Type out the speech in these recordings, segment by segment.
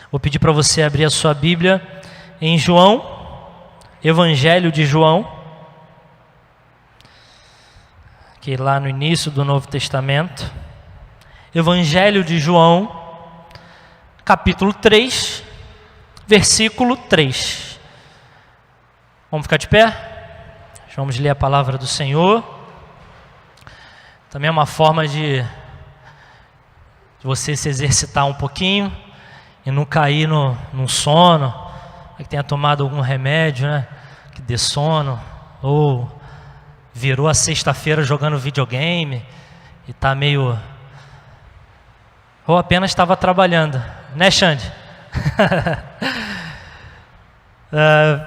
Vou pedir para você abrir a sua Bíblia em João, Evangelho de João, que é lá no início do Novo Testamento. Evangelho de João, capítulo 3, versículo 3. Vamos ficar de pé? Vamos ler a palavra do Senhor. Também é uma forma de você se exercitar um pouquinho e não cair num sono, que tenha tomado algum remédio, né, que dê sono, ou virou a sexta-feira jogando videogame e está meio... ou apenas estava trabalhando, né, Xande?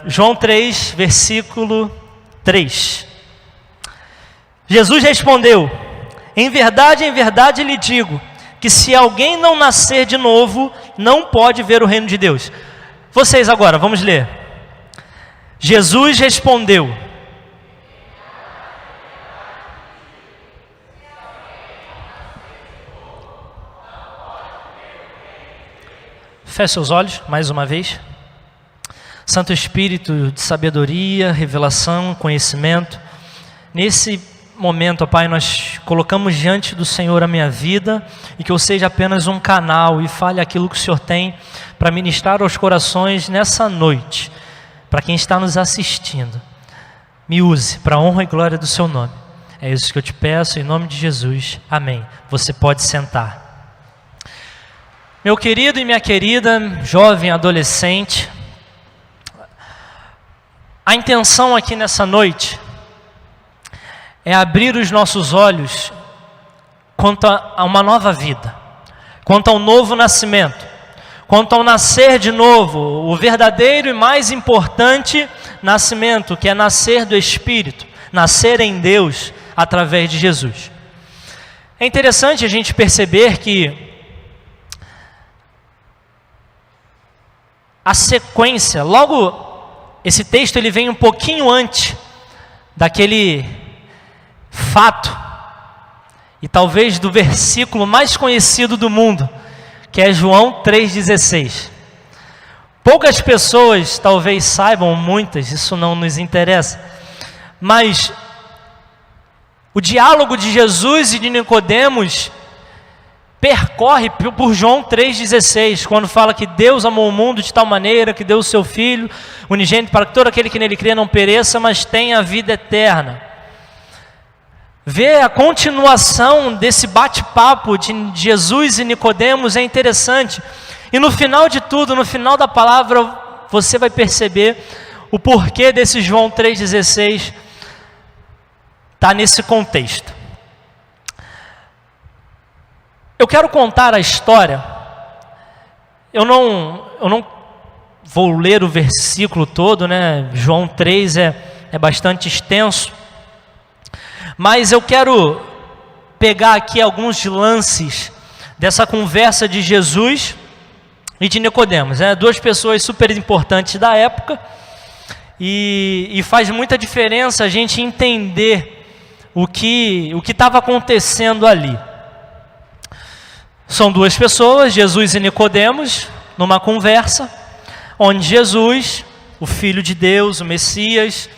João 3, versículo 3. Jesus respondeu: em verdade lhe digo, que se alguém não nascer de novo, não pode ver o reino de Deus. Vocês agora, vamos ler. Jesus respondeu. Feche seus olhos, mais uma vez. Santo Espírito de sabedoria, revelação, conhecimento. Nesse momento, ó Pai, nós colocamos diante do Senhor a minha vida e que eu seja apenas um canal e fale aquilo que o Senhor tem para ministrar aos corações nessa noite, para quem está nos assistindo. Me use para a honra e glória do Seu nome. É isso que eu te peço, em nome de Jesus. Amém. Você pode sentar. Meu querido e minha querida, jovem, adolescente, a intenção aqui nessa noite é abrir os nossos olhos quanto a uma nova vida, quanto ao novo nascimento, quanto ao nascer de novo, o verdadeiro e mais importante nascimento, que é nascer do Espírito, nascer em Deus através de Jesus. É interessante a gente perceber que a sequência, logo, esse texto ele vem um pouquinho antes daquele fato, e talvez do versículo mais conhecido do mundo, que é João 3,16. Poucas pessoas talvez saibam, muitas, isso não nos interessa, mas o diálogo de Jesus e de Nicodemos percorre por João 3,16, quando fala que Deus amou o mundo de tal maneira que deu o seu Filho unigênito para que todo aquele que nele crê não pereça, mas tenha a vida eterna. Ver a continuação desse bate-papo de Jesus e Nicodemos é interessante. E no final de tudo, no final da palavra, você vai perceber o porquê desse João 3,16 está nesse contexto. Eu quero contar a história. Eu não vou ler o versículo todo, né? João 3 é bastante extenso. Mas eu quero pegar aqui alguns lances dessa conversa de Jesus e de Nicodemos, né? Duas pessoas super importantes da época, e faz muita diferença a gente entender o que estava acontecendo ali. São duas pessoas, Jesus e Nicodemos, numa conversa, onde Jesus, o Filho de Deus, o Messias,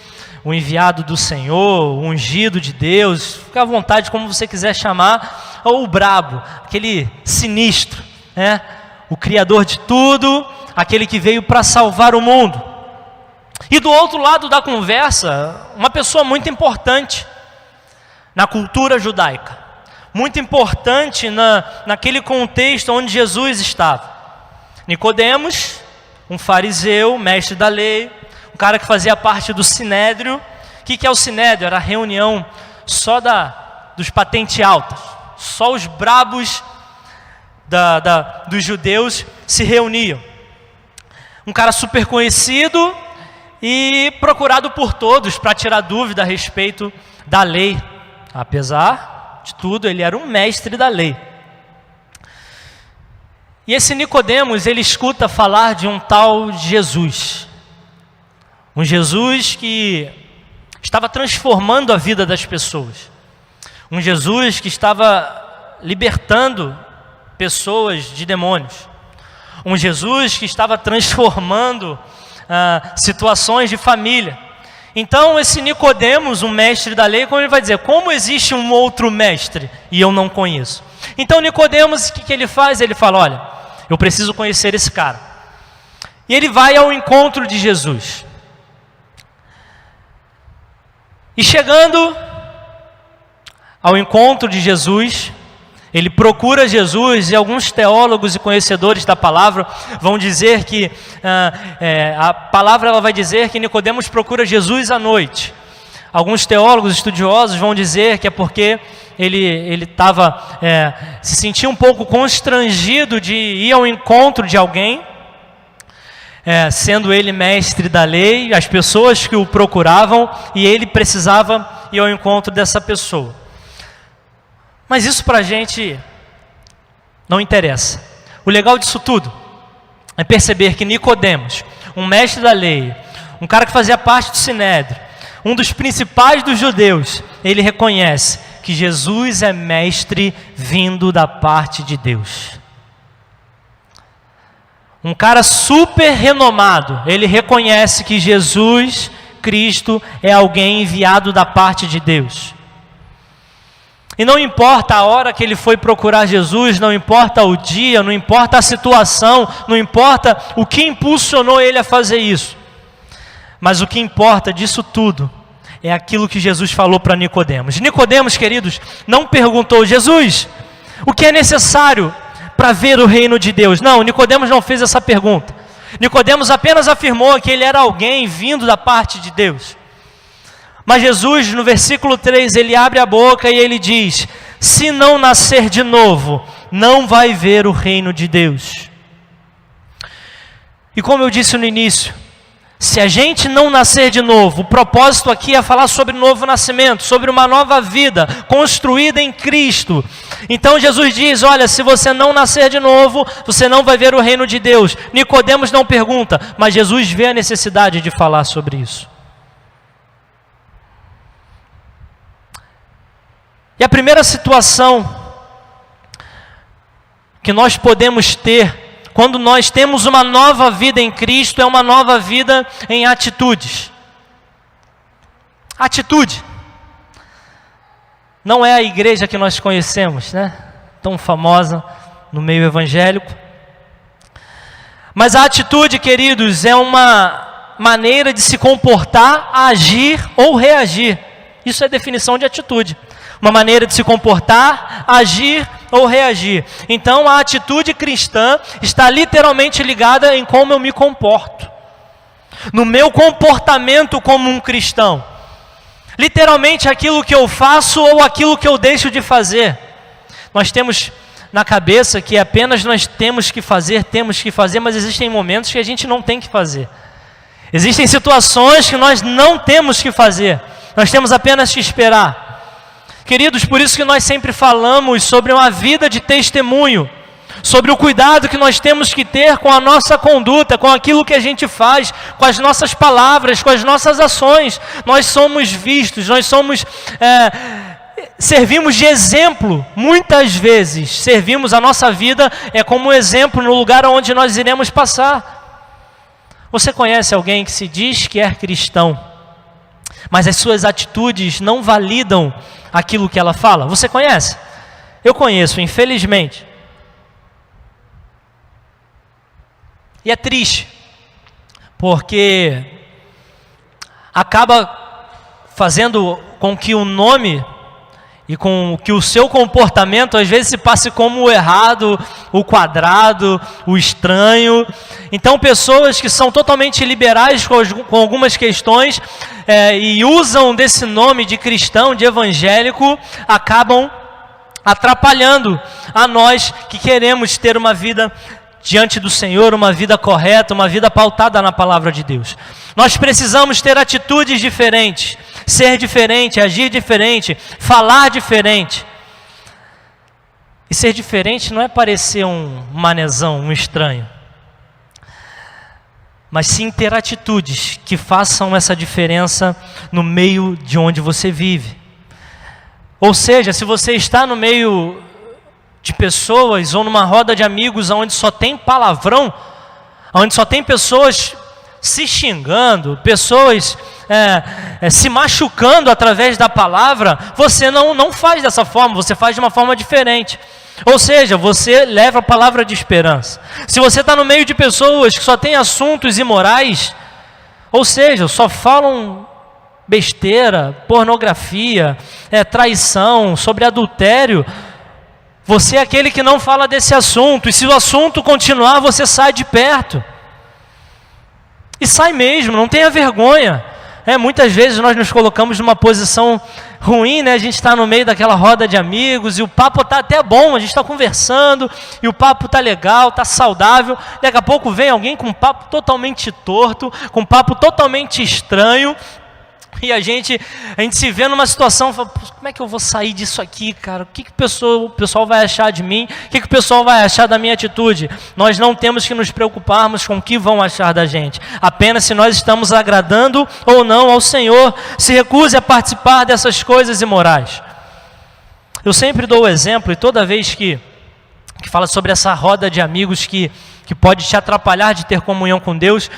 o enviado do Senhor, o ungido de Deus, fica à vontade como você quiser chamar, ou o brabo, aquele sinistro, né? O Criador de tudo, aquele que veio para salvar o mundo. E do outro lado da conversa, uma pessoa muito importante na cultura judaica, muito importante naquele contexto onde Jesus estava. Nicodemos, um fariseu, mestre da lei, um cara que fazia parte do Sinédrio. O que é o Sinédrio? Era a reunião só dos patentes altas, só os brabos dos judeus se reuniam. Um cara super conhecido e procurado por todos para tirar dúvida a respeito da lei. Apesar de tudo, ele era um mestre da lei. E esse Nicodemos, ele escuta falar de um tal Jesus. Um Jesus que estava transformando a vida das pessoas. Um Jesus que estava libertando pessoas de demônios. Um Jesus que estava transformando situações de família. Então esse Nicodemos, um mestre da lei, como ele vai dizer, como existe um outro mestre e eu não conheço? Então Nicodemos, o que ele faz? Ele fala, olha, eu preciso conhecer esse cara. E ele vai ao encontro de Jesus. E chegando ao encontro de Jesus, ele procura Jesus, e alguns teólogos e conhecedores da palavra vão dizer que a palavra ela vai dizer que Nicodemos procura Jesus à noite. Alguns teólogos estudiosos vão dizer que é porque ele se sentia um pouco constrangido de ir ao encontro de alguém, sendo ele mestre da lei, as pessoas que o procuravam, e ele precisava ir ao encontro dessa pessoa. Mas isso para a gente não interessa. O legal disso tudo é perceber que Nicodemos, um mestre da lei, um cara que fazia parte do Sinédrio, um dos principais dos judeus, ele reconhece que Jesus é mestre vindo da parte de Deus. Um cara super renomado, ele reconhece que Jesus Cristo é alguém enviado da parte de Deus. E não importa a hora que ele foi procurar Jesus, não importa o dia, não importa a situação, não importa o que impulsionou ele a fazer isso. Mas o que importa disso tudo é aquilo que Jesus falou para Nicodemos. Nicodemos, queridos, não perguntou, Jesus, o que é necessário para ver o reino de Deus? Não, Nicodemos não fez essa pergunta. Nicodemos apenas afirmou que ele era alguém vindo da parte de Deus. Mas Jesus, no versículo 3, ele abre a boca e ele diz, se não nascer de novo, não vai ver o reino de Deus. E como eu disse no início, se a gente não nascer de novo, o propósito aqui é falar sobre novo nascimento, sobre uma nova vida, construída em Cristo. Então Jesus diz, olha, se você não nascer de novo, você não vai ver o reino de Deus. Nicodemos não pergunta, mas Jesus vê a necessidade de falar sobre isso. E a primeira situação que nós podemos ter quando nós temos uma nova vida em Cristo é uma nova vida em atitudes. Atitude. Não é a igreja que nós conhecemos, né? Tão famosa no meio evangélico. Mas a atitude, queridos, é uma maneira de se comportar, agir ou reagir. Isso é definição de atitude. Uma maneira de se comportar, agir ou reagir. Então a atitude cristã está literalmente ligada em como eu me comporto. No meu comportamento como um cristão. Literalmente aquilo que eu faço ou aquilo que eu deixo de fazer. Nós temos na cabeça que apenas nós temos que fazer, mas existem momentos que a gente não tem que fazer. Existem situações que nós não temos que fazer. Nós temos apenas que esperar. Queridos, por isso que nós sempre falamos sobre uma vida de testemunho, sobre o cuidado que nós temos que ter com a nossa conduta, com aquilo que a gente faz, com as nossas palavras, com as nossas ações. Nós somos vistos, servimos de exemplo, muitas vezes servimos a nossa vida como exemplo no lugar onde nós iremos passar. Você conhece alguém que se diz que é cristão, mas as suas atitudes não validam aquilo que ela fala? Você conhece? Eu conheço, infelizmente. E é triste, porque acaba fazendo com que o nome e com que o seu comportamento às vezes se passe como o errado, o quadrado, o estranho. Então pessoas que são totalmente liberais com algumas questões e usam desse nome de cristão, de evangélico, acabam atrapalhando a nós que queremos ter uma vida diante do Senhor, uma vida correta, uma vida pautada na palavra de Deus. Nós precisamos ter atitudes diferentes, ser diferente, agir diferente, falar diferente. E ser diferente não é parecer um manezão, um estranho, mas sim ter atitudes que façam essa diferença no meio de onde você vive. Ou seja, se você está no meio de pessoas, ou numa roda de amigos onde só tem palavrão, onde só tem pessoas se xingando, pessoas se machucando através da palavra, você não faz dessa forma, você faz de uma forma diferente. Ou seja, você leva a palavra de esperança. Se você está no meio de pessoas que só têm assuntos imorais, ou seja, só falam besteira, pornografia, traição, sobre adultério, você é aquele que não fala desse assunto, e se o assunto continuar, você sai de perto. E sai mesmo, não tenha vergonha. Muitas vezes nós nos colocamos numa posição ruim, né? A gente está no meio daquela roda de amigos e o papo está até bom, a gente está conversando e o papo está legal, está saudável. Daqui a pouco vem alguém com um papo totalmente torto, com um papo totalmente estranho, e a gente se vê numa situação, fala, como é que eu vou sair disso aqui, cara? O que o pessoal vai achar de mim? O que o pessoal vai achar da minha atitude? Nós não temos que nos preocuparmos com o que vão achar da gente, apenas se nós estamos agradando ou não ao Senhor. Se recuse a participar dessas coisas imorais. Eu sempre dou o exemplo, e toda vez que fala sobre essa roda de amigos que pode te atrapalhar de ter comunhão com Deus,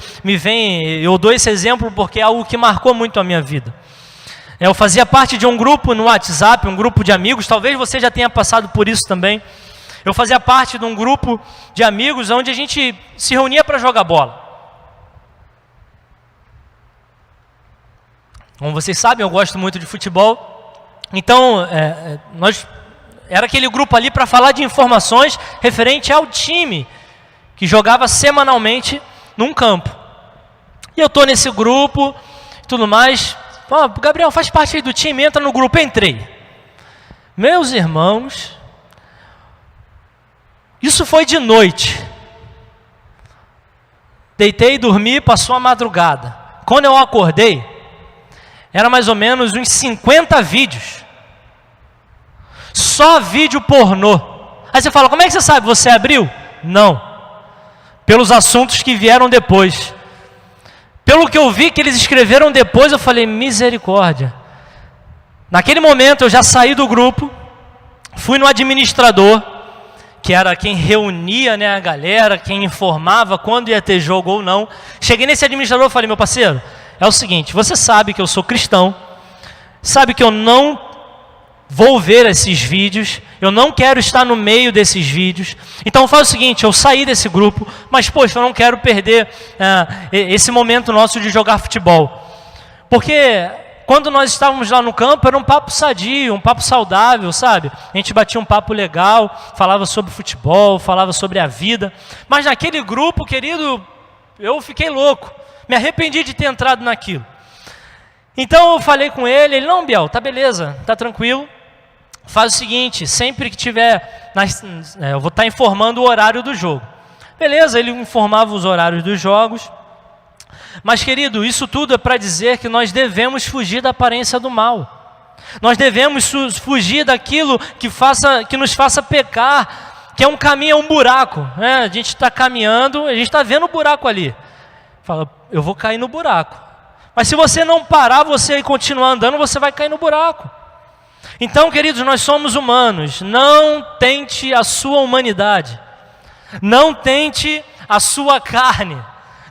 eu dou esse exemplo porque é algo que marcou muito a minha vida. Eu fazia parte de um grupo no WhatsApp, um grupo de amigos, talvez você já tenha passado por isso também. Eu fazia parte de um grupo de amigos onde a gente se reunia para jogar bola. Como vocês sabem, eu gosto muito de futebol, então era aquele grupo ali para falar de informações referente ao time que jogava semanalmente num campo. E eu estou nesse grupo e tudo mais. Gabriel, faz parte aí do time, entra no grupo. Entrei. Meus irmãos, isso foi de noite. Deitei e dormi, passou a madrugada. Quando eu acordei, era mais ou menos uns 50 vídeos. Só vídeo pornô. Aí você fala, como é que você sabe? Você abriu? Não. Pelos assuntos que vieram depois. Pelo que eu vi que eles escreveram depois, eu falei, misericórdia. Naquele momento eu já saí do grupo, fui no administrador, que era quem reunia, né, a galera, quem informava quando ia ter jogo ou não. Cheguei nesse administrador e falei, meu parceiro, é o seguinte, você sabe que eu sou cristão, sabe que eu não vou ver esses vídeos, eu não quero estar no meio desses vídeos, então faz o seguinte, eu saí desse grupo, mas poxa, eu não quero perder esse momento nosso de jogar futebol, porque quando nós estávamos lá no campo, era um papo sadio, um papo saudável, sabe? A gente batia um papo legal, falava sobre futebol, falava sobre a vida, mas naquele grupo, querido, eu fiquei louco, me arrependi de ter entrado naquilo. Então eu falei com ele, não, Biel, tá beleza, tá tranquilo, faz o seguinte, sempre que tiver, eu vou estar informando o horário do jogo. Beleza, ele informava os horários dos jogos, mas querido, isso tudo é para dizer que nós devemos fugir da aparência do mal. Nós devemos fugir daquilo que nos faça pecar, que é um caminho, é um buraco. Né? A gente está caminhando, a gente está vendo o buraco ali. Fala, eu vou cair no buraco. Mas se você não parar, você continuar andando, você vai cair no buraco. Então, queridos, nós somos humanos. Não tente a sua humanidade. Não tente a sua carne.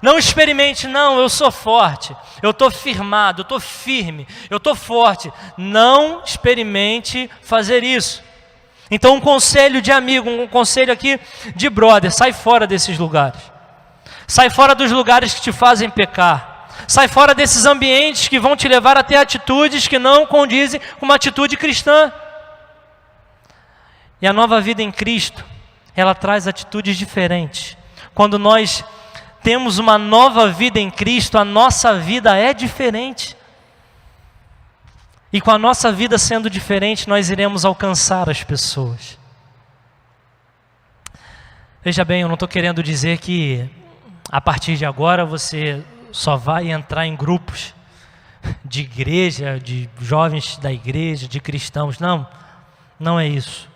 Não experimente, não, eu sou forte. Eu estou firmado, eu estou firme, eu estou forte. Não experimente fazer isso. Então, um conselho de amigo, um conselho aqui de brother, sai fora desses lugares. Sai fora dos lugares que te fazem pecar. Sai fora desses ambientes que vão te levar a ter atitudes que não condizem com uma atitude cristã. E a nova vida em Cristo, ela traz atitudes diferentes. Quando nós temos uma nova vida em Cristo, a nossa vida é diferente. E com a nossa vida sendo diferente, nós iremos alcançar as pessoas. Veja bem, eu não estou querendo dizer que a partir de agora você só vai entrar em grupos de igreja, de jovens da igreja, de cristãos. Não, não é isso.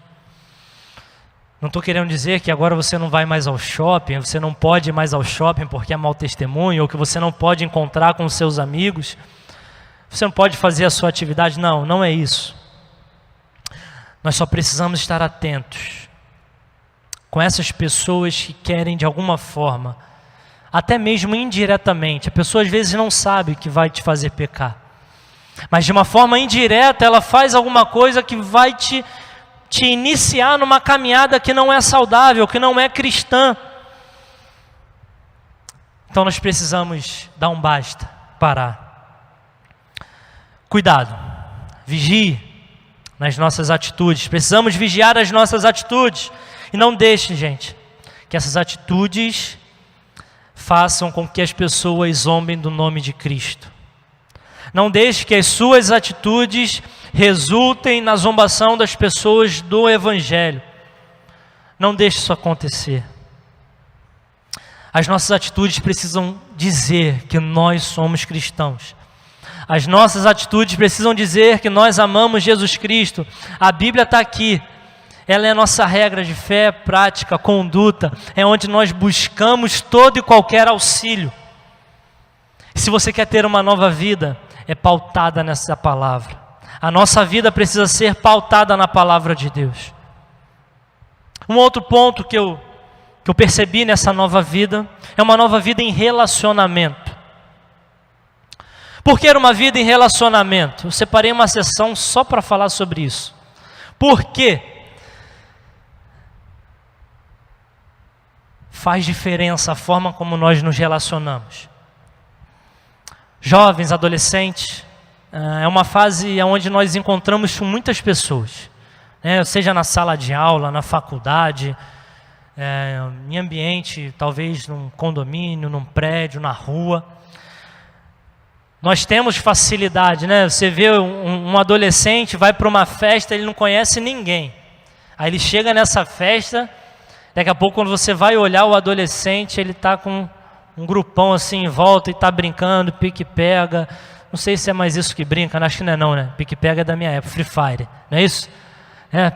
Não estou querendo dizer que agora você não vai mais ao shopping, você não pode ir mais ao shopping porque é mau testemunho, ou que você não pode encontrar com seus amigos, você não pode fazer a sua atividade. Não, não é isso. Nós só precisamos estar atentos com essas pessoas que querem de alguma forma, até mesmo indiretamente, a pessoa às vezes não sabe que vai te fazer pecar, mas de uma forma indireta ela faz alguma coisa que vai te iniciar numa caminhada que não é saudável, que não é cristã. Então nós precisamos dar um basta, parar. Cuidado, vigie nas nossas atitudes, precisamos vigiar as nossas atitudes. E não deixe, gente, que essas atitudes façam com que as pessoas zombem do nome de Cristo. Não deixe que as suas atitudes resultem na zombação das pessoas do Evangelho. Não deixe isso acontecer. As nossas atitudes precisam dizer que nós somos cristãos. As nossas atitudes precisam dizer que nós amamos Jesus Cristo. A Bíblia está aqui. Ela é a nossa regra de fé, prática, conduta. É onde nós buscamos todo e qualquer auxílio. Se você quer ter uma nova vida, é pautada nessa palavra. A nossa vida precisa ser pautada na palavra de Deus. Um outro ponto que eu percebi nessa nova vida, é uma nova vida em relacionamento. Por que era uma vida em relacionamento? Eu separei uma sessão só para falar sobre isso. Por quê? Faz diferença a forma como nós nos relacionamos. Jovens, adolescentes, é uma fase onde nós encontramos com muitas pessoas, seja na sala de aula, na faculdade, em ambiente, talvez num condomínio, num prédio, na rua. Nós temos facilidade, Você vê um adolescente, vai para uma festa, ele não conhece ninguém. Aí ele chega nessa festa, daqui a pouco quando você vai olhar o adolescente, ele está com um grupão assim em volta e está brincando, pique-pega. Não sei se é mais isso que brinca, acho que não é não, né? Pique-pega é da minha época, Free Fire, não é isso?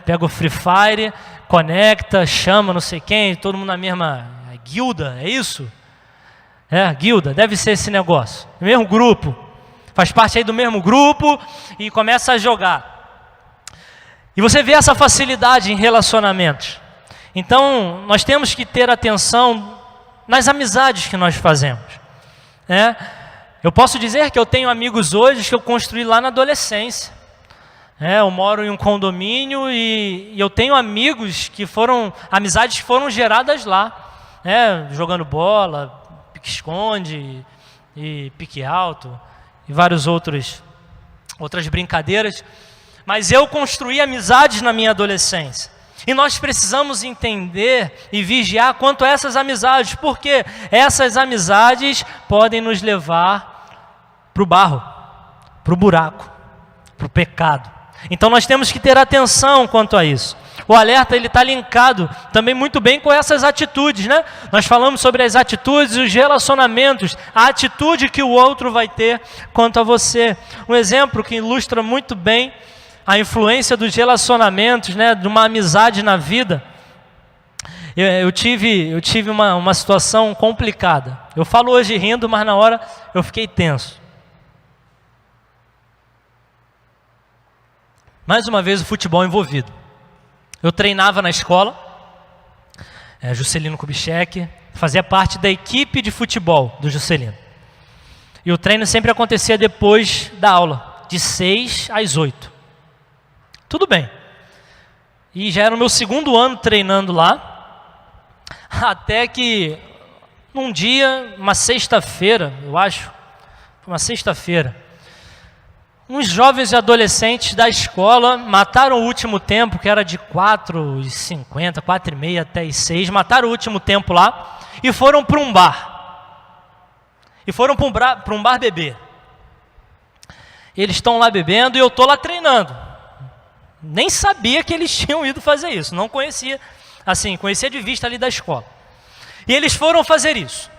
Pega o Free Fire, conecta, chama não sei quem, todo mundo na mesma guilda, é isso? Guilda, deve ser esse negócio. O mesmo grupo, faz parte aí do mesmo grupo e começa a jogar. E você vê essa facilidade em relacionamentos. Então, nós temos que ter atenção nas amizades que nós fazemos. Eu posso dizer que eu tenho amigos hoje que eu construí lá na adolescência. Eu moro em um condomínio e eu tenho amigos que amizades que foram geradas lá. Jogando bola, pique-esconde, e pique alto, e várias outras brincadeiras. Mas eu construí amizades na minha adolescência. E nós precisamos entender e vigiar quanto a essas amizades, porque essas amizades podem nos levar para o barro, para o buraco, para o pecado. Então nós temos que ter atenção quanto a isso. O alerta está linkado também muito bem com essas atitudes, Nós falamos sobre as atitudes e os relacionamentos, a atitude que o outro vai ter quanto a você. Um exemplo que ilustra muito bem a influência dos relacionamentos, de uma amizade na vida. Eu tive uma situação complicada. Eu falo hoje rindo, mas na hora eu fiquei tenso. Mais uma vez o futebol envolvido. Eu treinava na escola, Juscelino Kubitschek, fazia parte da equipe de futebol do Juscelino. E o treino sempre acontecia depois da aula, de 6 às 8. Tudo bem. E já era o meu segundo ano treinando lá, até que num dia, uma sexta-feira, eu acho, uma sexta-feira, uns jovens e adolescentes da escola mataram o último tempo, que era de 4h50, 4h30 até as 6, mataram o último tempo lá e foram para um bar. E foram para um bar beber. Eles estão lá bebendo e eu estou lá treinando. Nem sabia que eles tinham ido fazer isso, não conhecia, conhecia de vista ali da escola. E eles foram fazer isso.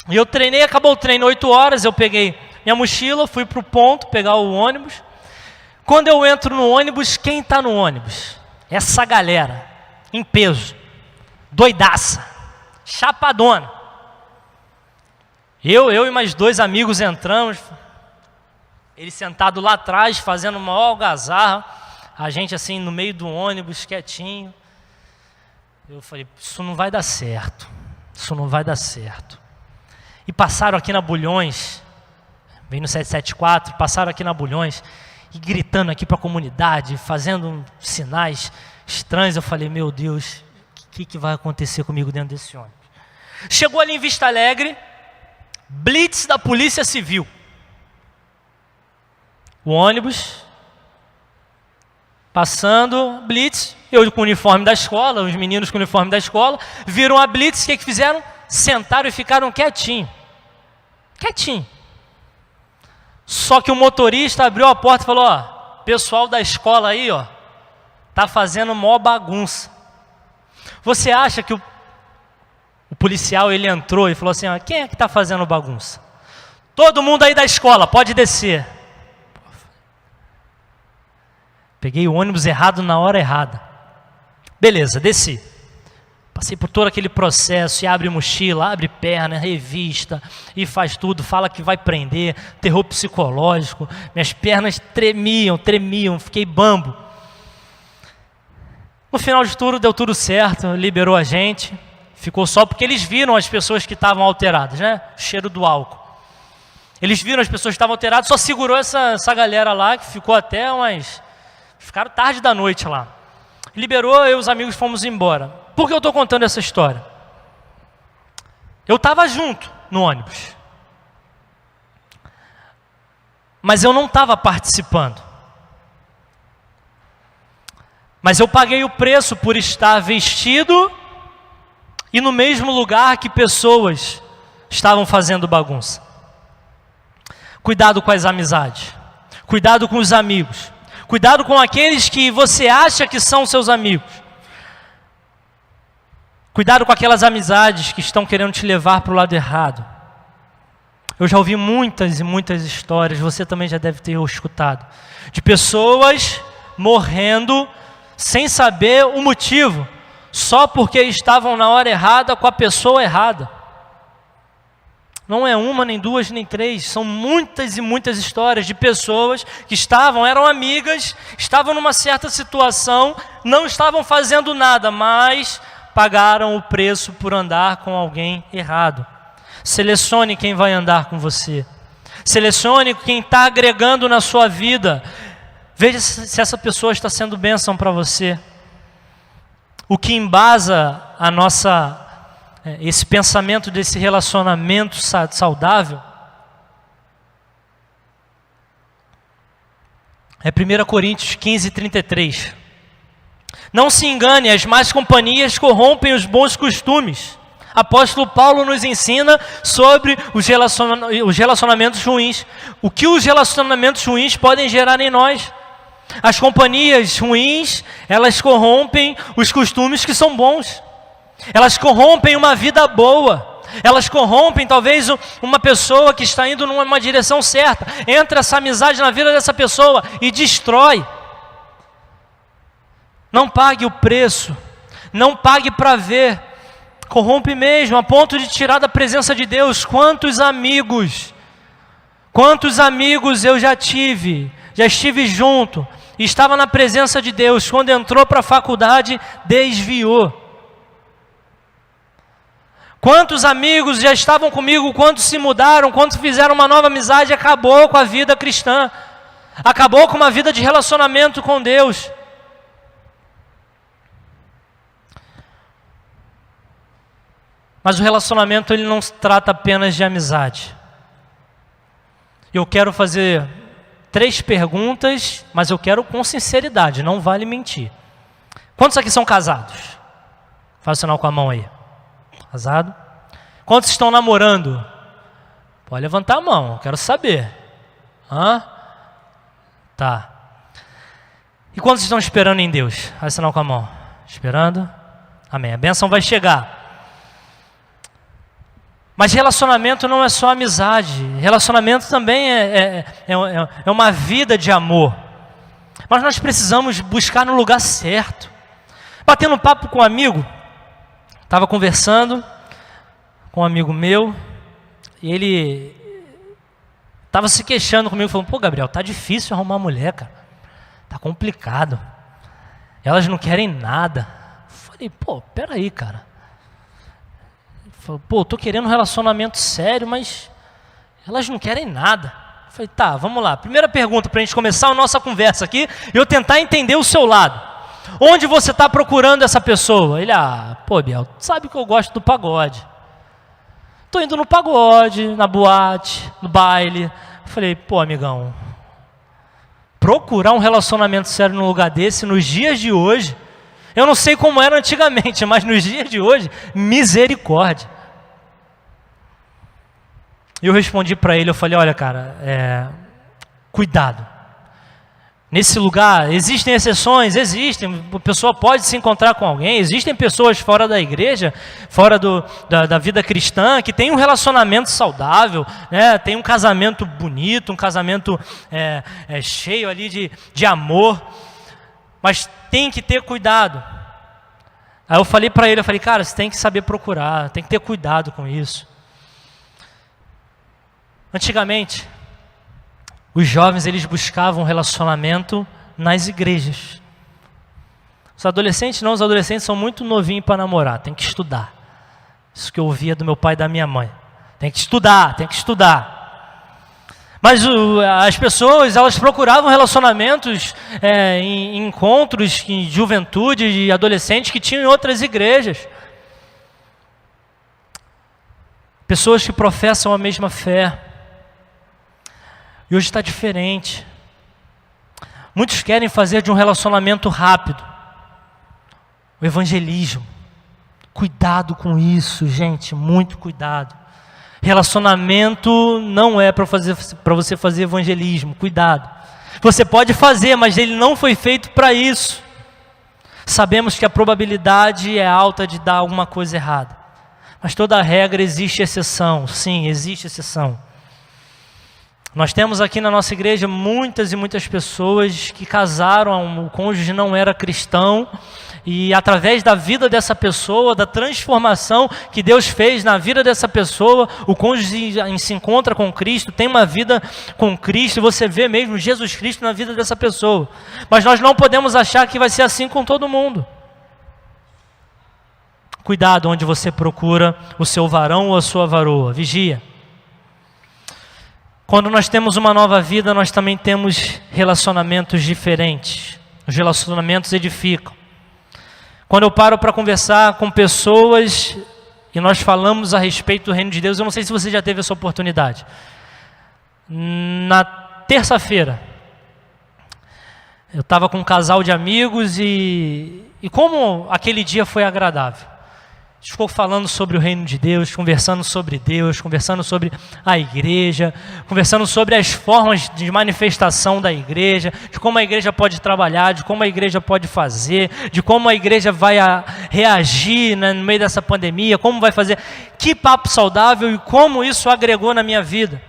E eu treinei, acabou o treino 8 horas, eu peguei minha mochila, fui para o ponto, pegar o ônibus. Quando eu entro no ônibus, quem está no ônibus? Essa galera, em peso, doidaça, chapadona. Eu e mais 2 amigos entramos, ele sentado lá atrás, fazendo uma algazarra, a gente assim no meio do ônibus, quietinho. Eu falei, isso não vai dar certo. Isso não vai dar certo. E passaram aqui na Bulhões, vem no 774, passaram aqui na Bulhões, e gritando aqui para a comunidade, fazendo sinais estranhos. Eu falei, meu Deus, o que vai acontecer comigo dentro desse ônibus? Chegou ali em Vista Alegre, blitz da Polícia Civil. O ônibus, passando, blitz, eu com o uniforme da escola, os meninos com o uniforme da escola, viram a blitz, o que fizeram? Sentaram e ficaram quietinho. Quietinho. Só que o motorista abriu a porta e falou, ó, pessoal da escola aí, ó, tá fazendo mó bagunça. Você acha que o policial, ele entrou e falou assim, ó, quem é que tá fazendo bagunça? Todo mundo aí da escola, pode descer. Peguei o ônibus errado na hora errada. Beleza, desci. Passei por todo aquele processo, e abre mochila, abre perna, revista, e faz tudo, fala que vai prender, terror psicológico, minhas pernas tremiam, fiquei bambo. No final de tudo, deu tudo certo, liberou a gente, ficou só porque eles viram as pessoas que estavam alteradas, né? O cheiro do álcool. Eles viram as pessoas que estavam alteradas, só segurou essa galera lá, que ficou até umas... Ficaram tarde da noite lá. Liberou, eu e os amigos fomos embora. Por que eu estou contando essa história? Eu estava junto no ônibus, mas eu não estava participando. Mas eu paguei o preço por estar vestido e no mesmo lugar que pessoas estavam fazendo bagunça. Cuidado com as amizades, cuidado com os amigos, cuidado com aqueles que você acha que são seus amigos. Cuidado com aquelas amizades que estão querendo te levar para o lado errado. Eu já ouvi muitas e muitas histórias, você também já deve ter escutado, de pessoas morrendo sem saber o motivo, só porque estavam na hora errada com a pessoa errada. Não é uma, nem duas, nem três, são muitas e muitas histórias de pessoas que eram amigas, estavam numa certa situação, não estavam fazendo nada, mas pagaram o preço por andar com alguém errado. Selecione quem vai andar com você. Selecione quem está agregando na sua vida. Veja se essa pessoa está sendo bênção para você. O que embasa esse pensamento desse relacionamento saudável é 1 Coríntios 15:33. Não se engane, as más companhias corrompem os bons costumes. Apóstolo Paulo nos ensina sobre os relacionamentos ruins. O que os relacionamentos ruins podem gerar em nós? As companhias ruins, elas corrompem os costumes que são bons. Elas corrompem uma vida boa. Elas corrompem talvez uma pessoa que está indo numa direção certa. Entra essa amizade na vida dessa pessoa e destrói. Não pague o preço, não pague para ver, corrompe mesmo, a ponto de tirar da presença de Deus. Quantos amigos eu já estive junto, e estava na presença de Deus, quando entrou para a faculdade, desviou. Quantos amigos já estavam comigo, quando se mudaram, quando fizeram uma nova amizade, acabou com a vida cristã, acabou com uma vida de relacionamento com Deus. Mas o relacionamento, ele não se trata apenas de amizade. Eu quero fazer 3 perguntas, mas eu quero com sinceridade, não vale mentir. Quantos aqui são casados? Faz o sinal com a mão aí. Casado? Quantos estão namorando? Pode levantar a mão, eu quero saber. Tá. E quantos estão esperando em Deus? Faz o sinal com a mão. Esperando? Amém. A bênção vai chegar. Mas relacionamento não é só amizade. Relacionamento também é uma vida de amor. Mas nós precisamos buscar no lugar certo. Batendo um papo com um amigo, estava conversando com um amigo meu, e ele estava se queixando comigo, falando, pô Gabriel, tá difícil arrumar mulher, cara. Tá complicado. Elas não querem nada. Falei, pô, peraí, cara. Falei, pô, tô querendo um relacionamento sério, mas elas não querem nada. Falei, tá, vamos lá. Primeira pergunta para a gente começar a nossa conversa aqui, eu tentar entender o seu lado. Onde você está procurando essa pessoa? Ele, pô, Biel, sabe que eu gosto do pagode. Estou indo no pagode, na boate, no baile. Falei, pô, amigão, procurar um relacionamento sério num lugar desse, nos dias de hoje, eu não sei como era antigamente, mas nos dias de hoje, misericórdia. Eu respondi para ele, eu falei, olha cara, cuidado. Nesse lugar, existem exceções, existem, a pessoa pode se encontrar com alguém, existem pessoas fora da igreja, fora da vida cristã, que tem um relacionamento saudável, né? Tem um casamento bonito, um casamento cheio ali de amor, mas tem que ter cuidado. Aí eu falei para ele, cara, você tem que saber procurar, tem que ter cuidado com isso. Antigamente, os jovens eles buscavam relacionamento nas igrejas. Os adolescentes não, os adolescentes são muito novinhos para namorar, tem que estudar. Isso que eu ouvia do meu pai e da minha mãe. Tem que estudar, tem que estudar. Mas as pessoas, elas procuravam relacionamentos em encontros de juventude, de adolescentes que tinham em outras igrejas. Pessoas que professam a mesma fé. E hoje está diferente. Muitos querem fazer de um relacionamento rápido o evangelismo. Cuidado com isso, gente, muito cuidado. Relacionamento não é para você fazer evangelismo, cuidado. Você pode fazer, mas ele não foi feito para isso. Sabemos que a probabilidade é alta de dar alguma coisa errada. Mas toda regra existe exceção, sim, existe exceção. Nós temos aqui na nossa igreja muitas e muitas pessoas que casaram, o cônjuge não era cristão, e através da vida dessa pessoa, da transformação que Deus fez na vida dessa pessoa, o cônjuge se encontra com Cristo, tem uma vida com Cristo, e você vê mesmo Jesus Cristo na vida dessa pessoa. Mas nós não podemos achar que vai ser assim com todo mundo. Cuidado onde você procura o seu varão ou a sua varoa, vigia. Quando nós temos uma nova vida, nós também temos relacionamentos diferentes. Os relacionamentos edificam. Quando eu paro para conversar com pessoas e nós falamos a respeito do reino de Deus, eu não sei se você já teve essa oportunidade. Na terça-feira, eu estava com um casal de amigos e como aquele dia foi agradável. A gente ficou falando sobre o reino de Deus, conversando sobre Deus, conversando sobre a igreja, conversando sobre as formas de manifestação da igreja, de como a igreja pode trabalhar, de como a igreja pode fazer, de como a igreja vai reagir, né, no meio dessa pandemia, como vai fazer. Que papo saudável e como isso agregou na minha vida.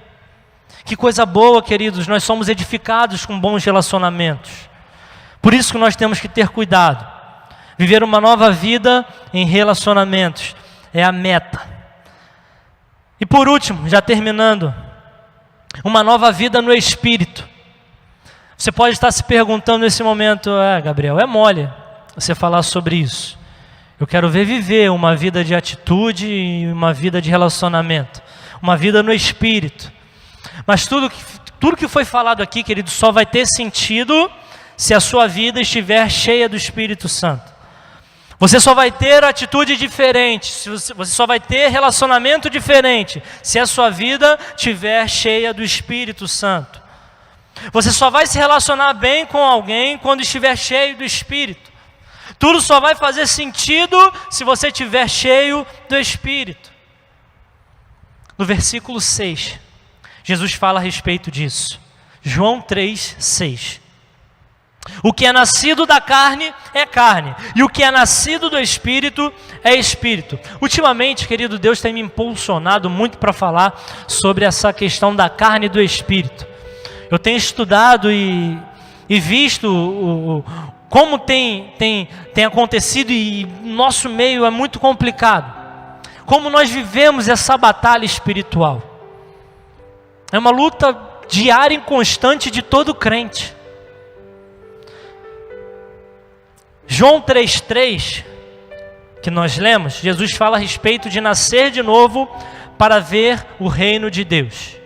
Que coisa boa, queridos, nós somos edificados com bons relacionamentos. Por isso que nós temos que ter cuidado. Viver uma nova vida em relacionamentos é a meta. E por último, já terminando, uma nova vida no Espírito. Você pode estar se perguntando nesse momento, Gabriel, é mole você falar sobre isso. Eu quero viver uma vida de atitude e uma vida de relacionamento. Uma vida no Espírito. Mas tudo que foi falado aqui, querido, só vai ter sentido se a sua vida estiver cheia do Espírito Santo. Você só vai ter atitude diferente, você só vai ter relacionamento diferente, se a sua vida estiver cheia do Espírito Santo. Você só vai se relacionar bem com alguém quando estiver cheio do Espírito. Tudo só vai fazer sentido se você estiver cheio do Espírito. No versículo 6, Jesus fala a respeito disso. João 3, 6. O que é nascido da carne é carne, e o que é nascido do Espírito é Espírito. Ultimamente, querido, Deus tem me impulsionado muito para falar sobre essa questão da carne e do Espírito. Eu tenho estudado e visto como tem acontecido, e nosso meio é muito complicado. Como nós vivemos essa batalha espiritual. É uma luta diária e constante de todo crente. João 3,3 que nós lemos, Jesus fala a respeito de nascer de novo para ver o reino de Deus.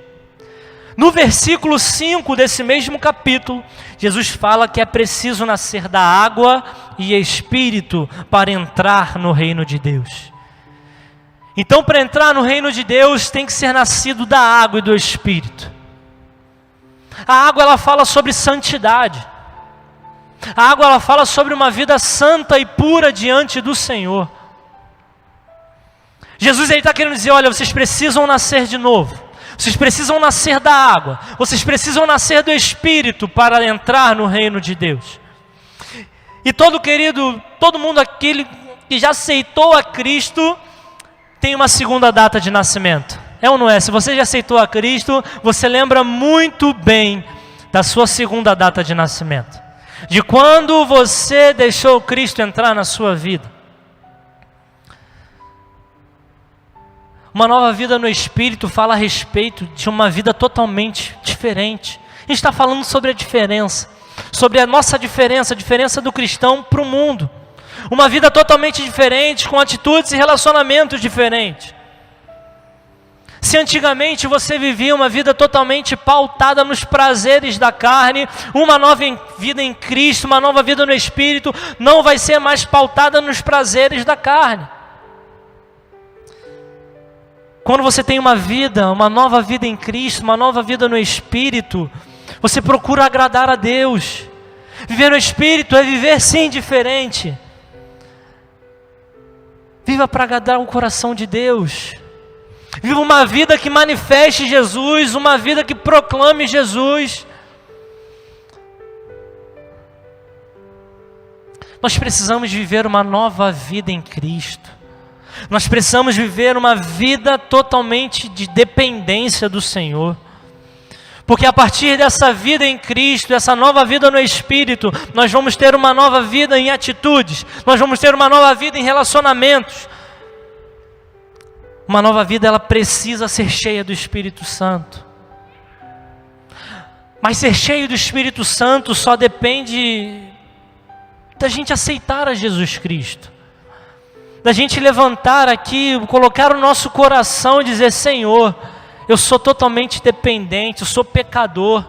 No versículo 5 desse mesmo capítulo, Jesus fala que é preciso nascer da água e espírito para entrar no reino de Deus. Então, para entrar no reino de Deus, tem que ser nascido da água e do espírito. A água, ela fala sobre santidade. A água, ela fala sobre uma vida santa e pura diante do Senhor. Jesus está querendo dizer, olha, vocês precisam nascer de novo. Vocês precisam nascer da água. Vocês precisam nascer do Espírito para entrar no reino de Deus. E todo mundo aquele que já aceitou a Cristo, tem uma segunda data de nascimento. É ou não é? Se você já aceitou a Cristo, você lembra muito bem da sua segunda data de nascimento. De quando você deixou Cristo entrar na sua vida. Uma nova vida no Espírito fala a respeito de uma vida totalmente diferente. A gente está falando sobre a diferença, sobre a nossa diferença, a diferença do cristão para o mundo. Uma vida totalmente diferente, com atitudes e relacionamentos diferentes. Se antigamente você vivia uma vida totalmente pautada nos prazeres da carne, uma nova vida em Cristo, uma nova vida no Espírito, não vai ser mais pautada nos prazeres da carne. Quando você tem uma nova vida em Cristo, uma nova vida no Espírito, você procura agradar a Deus. Viver no Espírito é viver sim diferente. Viva para agradar o coração de Deus. Viva uma vida que manifeste Jesus, uma vida que proclame Jesus. Nós precisamos viver uma nova vida em Cristo. Nós precisamos viver uma vida totalmente de dependência do Senhor. Porque a partir dessa vida em Cristo, essa nova vida no Espírito, nós vamos ter uma nova vida em atitudes, nós vamos ter uma nova vida em relacionamentos. Uma nova vida, ela precisa ser cheia do Espírito Santo. Mas ser cheio do Espírito Santo só depende da gente aceitar a Jesus Cristo. Da gente levantar aqui, colocar o nosso coração e dizer, Senhor, eu sou totalmente dependente, eu sou pecador.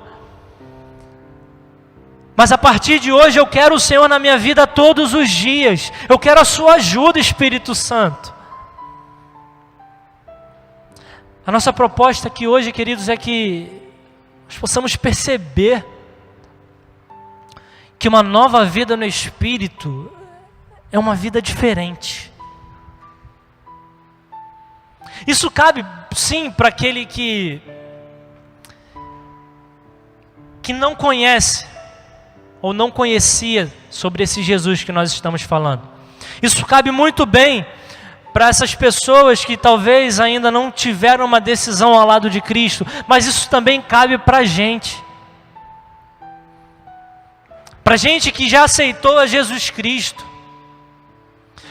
Mas a partir de hoje eu quero o Senhor na minha vida todos os dias. Eu quero a sua ajuda, Espírito Santo. A nossa proposta aqui hoje, queridos, é que nós possamos perceber que uma nova vida no Espírito é uma vida diferente. Isso cabe, sim, para aquele que não conhece, ou não conhecia sobre esse Jesus que nós estamos falando. Isso cabe muito bem para essas pessoas que talvez ainda não tiveram uma decisão ao lado de Cristo, mas isso também cabe para a gente. Para a gente que já aceitou a Jesus Cristo.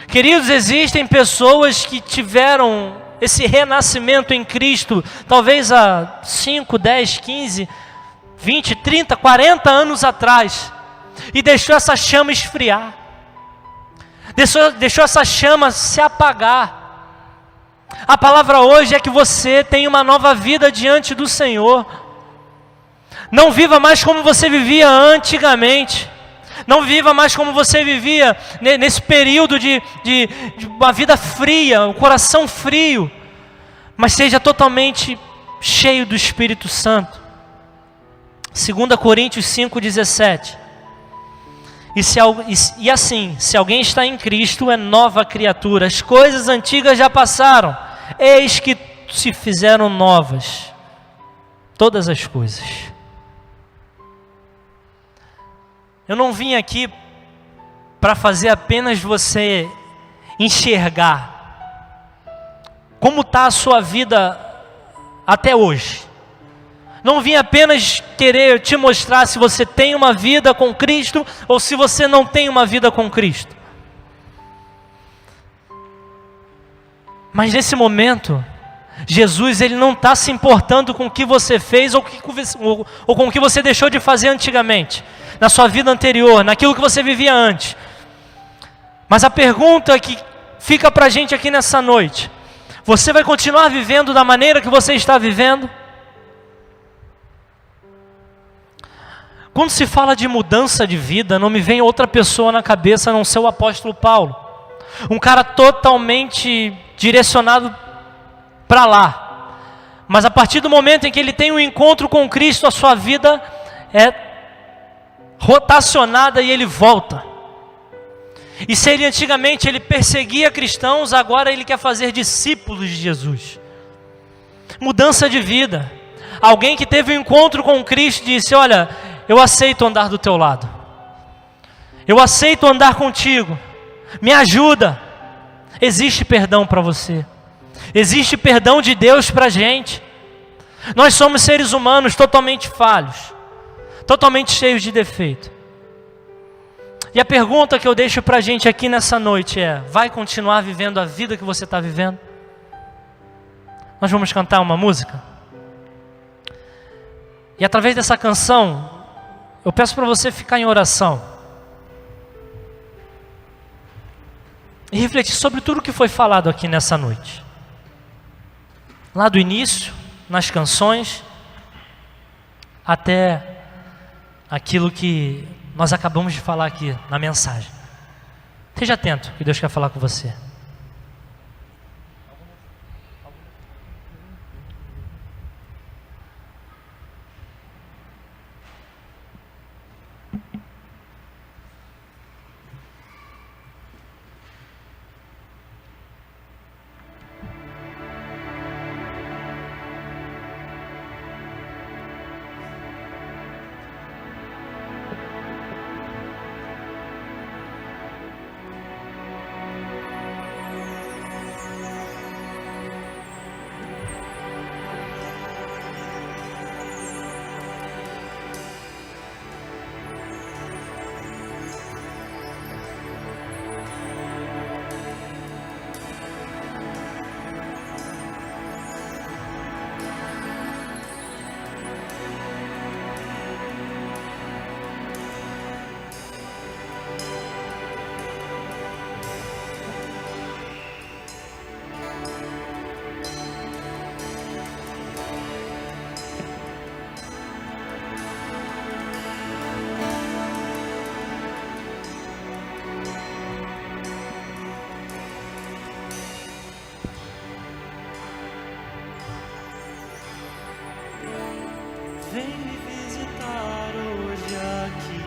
Queridos, existem pessoas que tiveram esse renascimento em Cristo, talvez há 5, 10, 15, 20, 30, 40 anos atrás, e deixou essa chama esfriar, deixou essa chama se apagar. A palavra hoje é que você tem uma nova vida diante do Senhor. Não viva mais como você vivia antigamente. Não viva mais como você vivia nesse período de uma vida fria, um coração frio. Mas seja totalmente cheio do Espírito Santo. 2 Coríntios 5,17. E assim, se alguém está em Cristo, é nova criatura. As coisas antigas já passaram. Eis que se fizeram novas. Todas as coisas. Eu não vim aqui para fazer apenas você enxergar como está a sua vida até hoje. Não vim apenas querer te mostrar se você tem uma vida com Cristo ou se você não tem uma vida com Cristo. Mas nesse momento, Jesus, ele não está se importando com o que você fez ou com o que você deixou de fazer antigamente, na sua vida anterior, naquilo que você vivia antes. Mas a pergunta que fica para a gente aqui nessa noite. Você vai continuar vivendo da maneira que você está vivendo? Quando se fala de mudança de vida, não me vem outra pessoa na cabeça a não ser o apóstolo Paulo. Um cara totalmente direcionado para lá. Mas a partir do momento em que ele tem um encontro com Cristo, a sua vida é rotacionada e ele volta. E se ele antigamente ele perseguia cristãos, agora ele quer fazer discípulos de Jesus. Mudança de vida. Alguém que teve um encontro com Cristo disse: olha, eu aceito andar do teu lado. Eu aceito andar contigo. Me ajuda. Existe perdão para você. Existe perdão de Deus para a gente. Nós somos seres humanos totalmente falhos, totalmente cheios de defeito. E a pergunta que eu deixo para a gente aqui nessa noite é: vai continuar vivendo a vida que você está vivendo? Nós vamos cantar uma música. E através dessa canção, eu peço para você ficar em oração e refletir sobre tudo que foi falado aqui nessa noite. Lá do início, nas canções, até aquilo que nós acabamos de falar aqui na mensagem. Esteja atento, que Deus quer falar com você. Vem me visitar hoje aqui.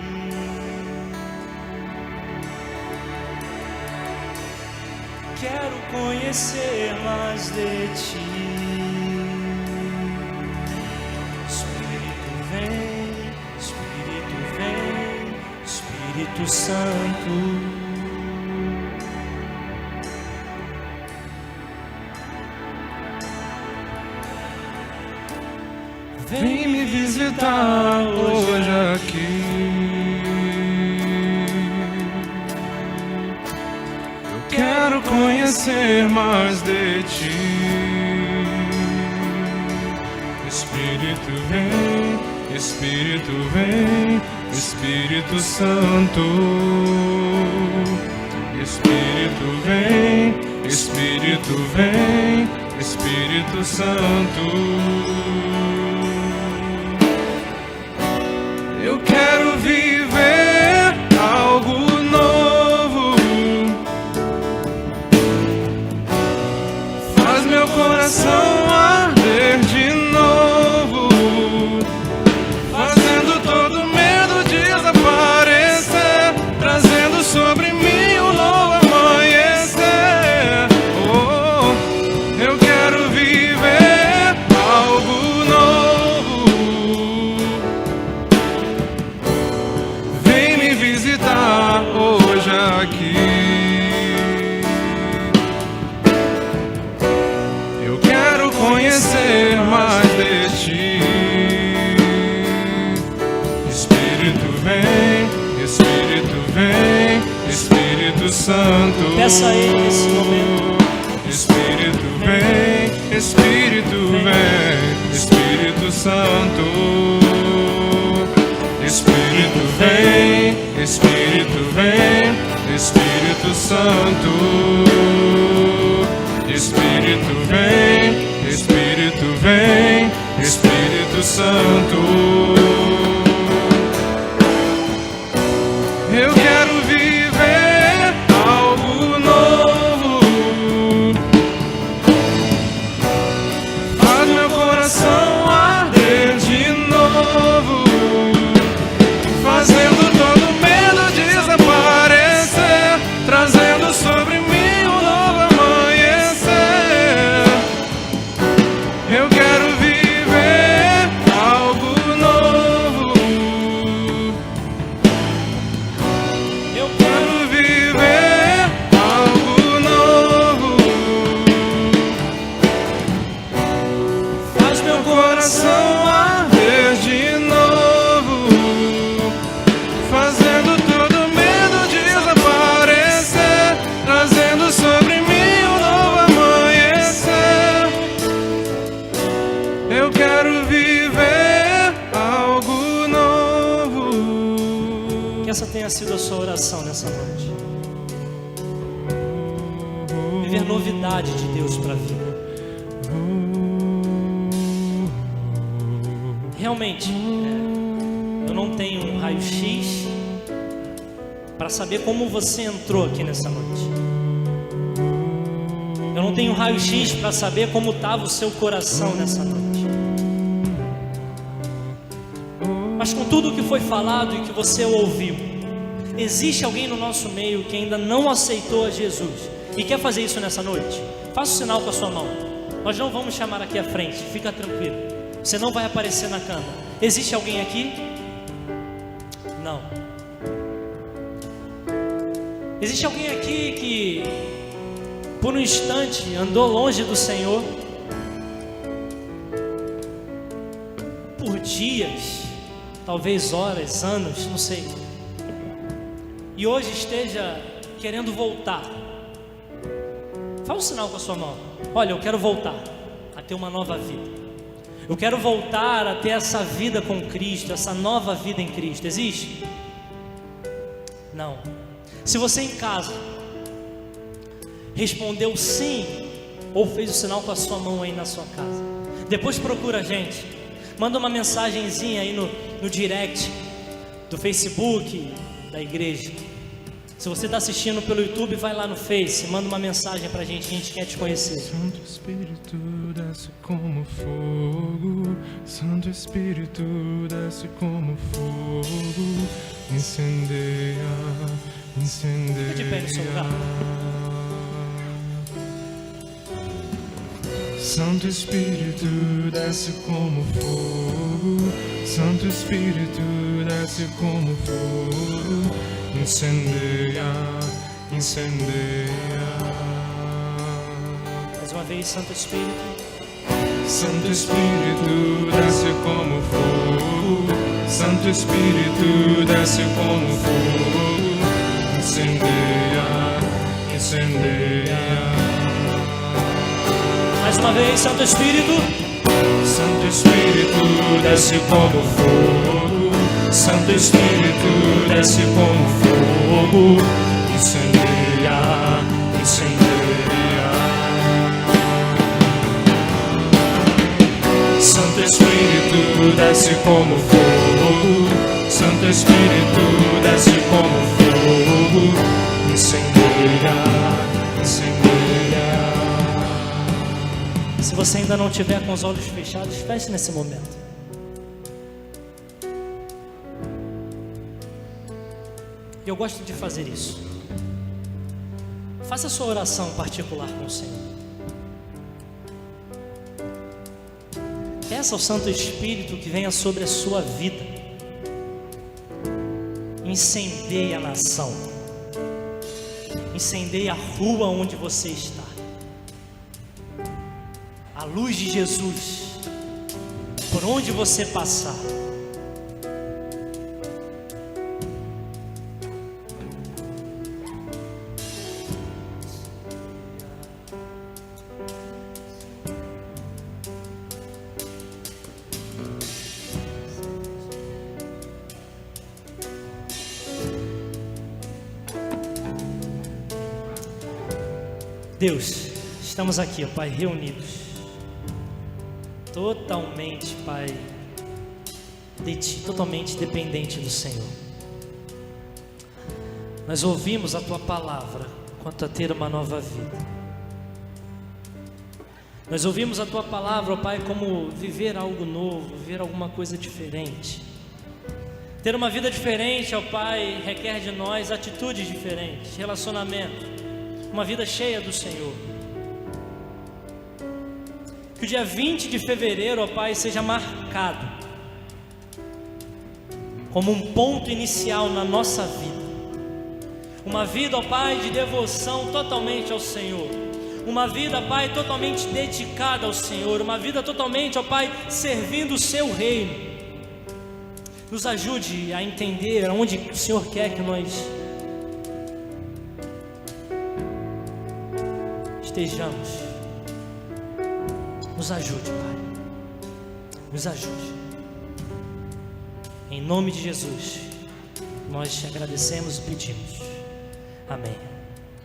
Quero conhecer mais de ti. Espírito vem, Espírito vem, Espírito Santo. Vem me visitar hoje aqui. Eu quero conhecer mais de ti. Espírito vem, Espírito vem, Espírito Santo. Espírito vem, Espírito vem, Espírito Santo. Eu quero viver algo novo. Faz meu coração arder de novo, fazendo todo medo desaparecer, trazendo sobre mim um novo amanhecer. Oh, eu quero viver algo novo. Vem me visitar hoje aqui. Eu quero conhecer mais de ti. Espírito vem, Espírito vem, Espírito Santo. Peça a Ele nesse momento. Espírito vem, Espírito vem, Espírito Santo. Espírito vem, Espírito vem, Espírito Santo. Espírito vem, Espírito vem, Espírito Santo. Eu quero viver algo novo. Faz meu coração arder de novo, fazendo todo medo desaparecer, trazendo sobre mim um novo amanhecer. Eu quero viver algo novo. Eu quero viver algo novo. Faz meu coração arder de novo, fazendo todo medo desaparecer, trazendo sobre mim um novo amanhecer. Eu quero viver algo novo. Que essa tenha sido a sua oração nessa noite. Viver novidade de Deus para a vida. Realmente, eu não tenho um raio-x para saber como você entrou aqui nessa noite. Eu não tenho um raio-x para saber como estava o seu coração nessa noite. Mas com tudo o que foi falado e que você ouviu, existe alguém no nosso meio que ainda não aceitou a Jesus e quer fazer isso nessa noite? Faça o sinal com a sua mão. Nós não vamos chamar aqui à frente, fica tranquilo. Você não vai aparecer na câmera. Existe alguém aqui? Não. Existe alguém aqui que por um instante andou longe do Senhor? Por dias, talvez horas, anos, não sei. E hoje esteja querendo voltar. Faz um sinal com a sua mão. Olha, eu quero voltar a ter uma nova vida. Eu quero voltar a ter essa vida com Cristo, essa nova vida em Cristo. Existe? Não. Se você em casa respondeu sim, ou fez o sinal com a sua mão aí na sua casa, depois procura a gente, manda uma mensagenzinha aí no direct do Facebook da igreja. Se você está assistindo pelo YouTube, vai lá no Face, manda uma mensagem pra gente, a gente quer te conhecer. Santo Espírito desce como fogo, Santo Espírito desce como fogo, incendeia, incendeia. Fica de pé no seu lugar. Santo Espírito desce como fogo, Santo Espírito desce como fogo, incendeia, incendeia. Mais uma vez, Santo Espírito. Santo Espírito desce como fogo, Santo Espírito desce como fogo, incendeia, incendeia. Mais uma vez, Santo Espírito. Santo Espírito desce como fogo, Santo Espírito desce como fogo, incendeia, incendeia. Santo Espírito desce como fogo, Santo Espírito desce como fogo, incendeia, incendeia. Se você ainda não tiver com os olhos fechados, feche nesse momento. E eu gosto de fazer isso. Faça a sua oração particular com o Senhor. Peça ao Santo Espírito que venha sobre a sua vida. Incendeie a nação. Incendeie a rua onde você está. A luz de Jesus, por onde você passar. Deus estamos aqui, ó Pai, reunidos, totalmente, Pai, de Ti, totalmente dependente do Senhor. Nós ouvimos a Tua palavra quanto a ter uma nova vida. Nós ouvimos a Tua palavra, ó Pai, como viver algo novo, viver alguma coisa diferente. Ter uma vida diferente, ó Pai, requer de nós atitudes diferentes, relacionamento, uma vida cheia do Senhor. Que o dia 20 de fevereiro, ó Pai, seja marcado como um ponto inicial na nossa vida. Uma vida, ó Pai, de devoção totalmente ao Senhor. Uma vida, Pai, totalmente dedicada ao Senhor. Uma vida totalmente, ó Pai, servindo o Seu reino. Nos ajude a entender aonde o Senhor quer que nós estejamos. Nos ajude, Pai. Nos ajude. Em nome de Jesus, nós te agradecemos e pedimos. Amém.